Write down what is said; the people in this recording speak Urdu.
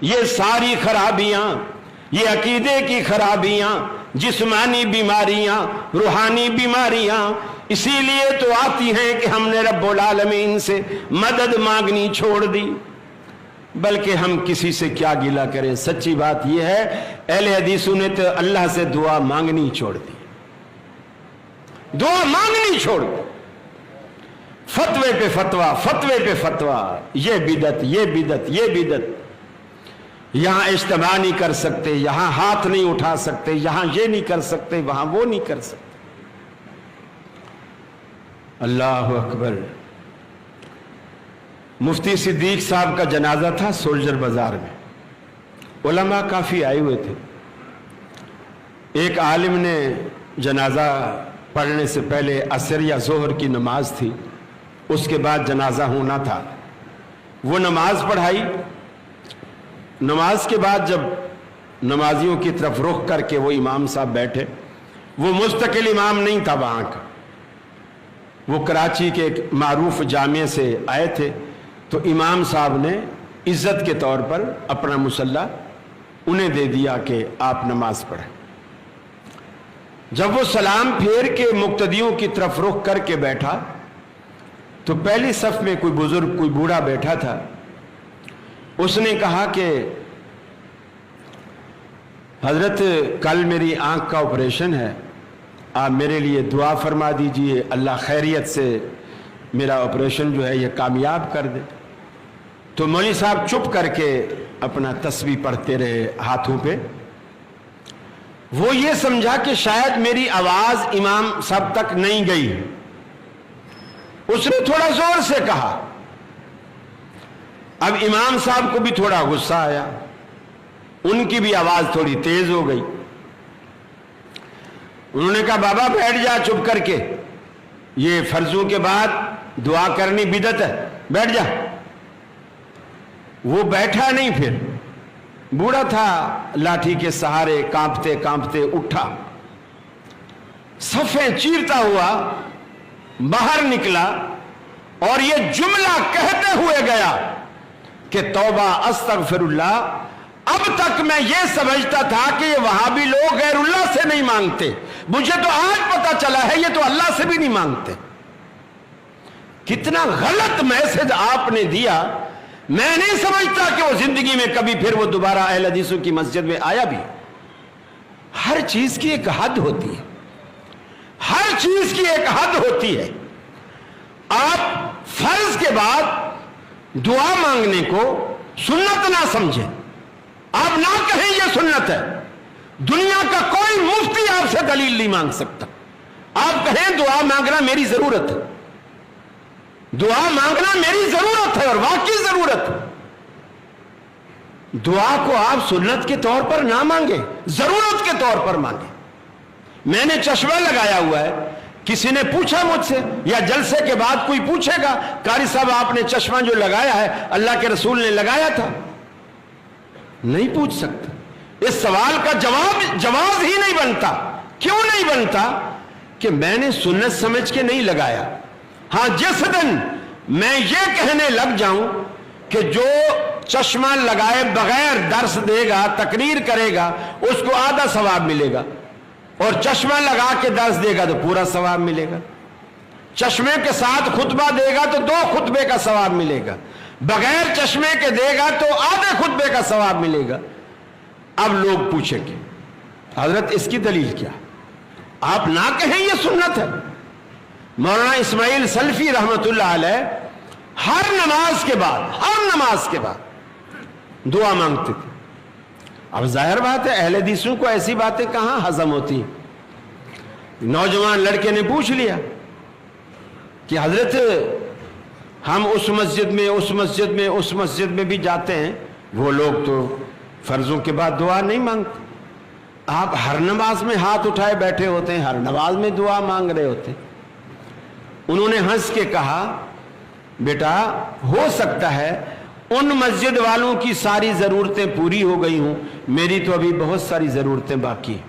یہ ساری خرابیاں، یہ عقیدے کی خرابیاں، جسمانی بیماریاں، روحانی بیماریاں اسی لیے تو آتی ہیں کہ ہم نے رب العالمین سے مدد مانگنی چھوڑ دی۔ بلکہ ہم کسی سے کیا گلہ کریں، سچی بات یہ ہے اہل حدیثوں نے تو اللہ سے دعا مانگنی چھوڑ دی، دعا مانگنی چھوڑ دی۔ فتوے پہ فتویٰ، فتوے پہ فتویٰ، یہ بدعت، یہ بدعت، یہ بدعت، یہاں اجتماع نہیں کر سکتے، یہاں ہاتھ نہیں اٹھا سکتے، یہاں یہ نہیں کر سکتے، وہاں وہ نہیں کر سکتے۔ اللہ اکبر۔ مفتی صدیق صاحب کا جنازہ تھا سولجر بازار میں، علماء کافی آئے ہوئے تھے۔ ایک عالم نے جنازہ پڑھنے سے پہلے عصر یا ظہر کی نماز تھی، اس کے بعد جنازہ ہونا تھا، وہ نماز پڑھائی۔ نماز کے بعد جب نمازیوں کی طرف رخ کر کے وہ امام صاحب بیٹھے، وہ مستقل امام نہیں تھا وہاں کا، وہ کراچی کے ایک معروف جامعے سے آئے تھے، تو امام صاحب نے عزت کے طور پر اپنا مصلی انہیں دے دیا کہ آپ نماز پڑھیں۔ جب وہ سلام پھیر کے مقتدیوں کی طرف رخ کر کے بیٹھا تو پہلی صف میں کوئی بزرگ، کوئی بوڑھا بیٹھا تھا، اس نے کہا کہ حضرت کل میری آنکھ کا آپریشن ہے، آپ میرے لیے دعا فرما دیجئے، اللہ خیریت سے میرا آپریشن جو ہے یہ کامیاب کر دے۔ تو مولوی صاحب چپ کر کے اپنا تسبیح پڑھتے رہے ہاتھوں پہ۔ وہ یہ سمجھا کہ شاید میری آواز امام صاحب تک نہیں گئی، اس نے تھوڑا زور سے کہا۔ اب امام صاحب کو بھی تھوڑا غصہ آیا، ان کی بھی آواز تھوڑی تیز ہو گئی۔ انہوں نے کہا بابا بیٹھ جا چپ کر کے، یہ فرضوں کے بعد دعا کرنی بدعت ہے، بیٹھ جا۔ وہ بیٹھا نہیں، پھر بوڑھا تھا، لاٹھی کے سہارے کانپتے کانپتے اٹھا، صفیں چیرتا ہوا باہر نکلا اور یہ جملہ کہتے ہوئے گیا کہ توبہ استغفر اللہ، اب تک میں یہ سمجھتا تھا کہ یہ وہابی لوگ غیر اللہ سے نہیں مانگتے، مجھے تو آج پتا چلا ہے یہ تو اللہ سے بھی نہیں مانگتے۔ کتنا غلط میسج آپ نے دیا۔ میں نہیں سمجھتا کہ وہ زندگی میں کبھی پھر وہ دوبارہ اہل حدیثوں کی مسجد میں آیا بھی۔ ہر چیز کی ایک حد ہوتی ہے، ہر چیز کی ایک حد ہوتی ہے۔ آپ فرض کے بعد دعا مانگنے کو سنت نہ سمجھیں، آپ نہ کہیں یہ سنت ہے۔ دنیا کا کوئی مفتی آپ سے دلیل نہیں مانگ سکتا۔ آپ کہیں دعا مانگنا میری ضرورت ہے، دعا مانگنا میری ضرورت ہے اور واقعی ضرورت ہے۔ دعا کو آپ سنت کے طور پر نہ مانگیں، ضرورت کے طور پر مانگیں۔ میں نے چشمہ لگایا ہوا ہے، کسی نے پوچھا مجھ سے یا جلسے کے بعد کوئی پوچھے گا قاری صاحب آپ نے چشمہ جو لگایا ہے اللہ کے رسول نے لگایا تھا؟ نہیں پوچھ سکتا۔ اس سوال کا جواز ہی نہیں بنتا۔ کیوں نہیں بنتا؟ کہ میں نے سنت سمجھ کے نہیں لگایا۔ ہاں جس دن میں یہ کہنے لگ جاؤں کہ جو چشمہ لگائے بغیر درس دے گا، تقریر کرے گا، اس کو آدھا ثواب ملے گا، اور چشمہ لگا کے درس دے گا تو پورا ثواب ملے گا۔ چشمے کے ساتھ خطبہ دے گا تو 2 خطبے کا ثواب ملے گا، بغیر چشمے کے دے گا تو آدھے خطبے کا ثواب ملے گا۔ اب لوگ پوچھیں گے حضرت اس کی دلیل کیا؟ آپ نہ کہیں یہ سنت ہے۔ مولانا اسماعیل سلفی رحمت اللہ علیہ ہر نماز کے بعد دعا مانگتے تھے۔ اب ظاہر بات ہے اہل حدیثوں کو ایسی باتیں کہاں ہضم ہوتی ہیں۔ نوجوان لڑکے نے پوچھ لیا کہ حضرت ہم اس مسجد میں بھی جاتے ہیں، وہ لوگ تو فرضوں کے بعد دعا نہیں مانگتے، آپ ہر نماز میں ہاتھ اٹھائے بیٹھے ہوتے ہیں، ہر نماز میں دعا مانگ رہے ہوتے ہیں۔ انہوں نے ہنس کے کہا بیٹا ہو سکتا ہے ان مسجد والوں کی ساری ضرورتیں پوری ہو گئی ہوں، میری تو ابھی بہت ساری ضرورتیں باقی ہیں۔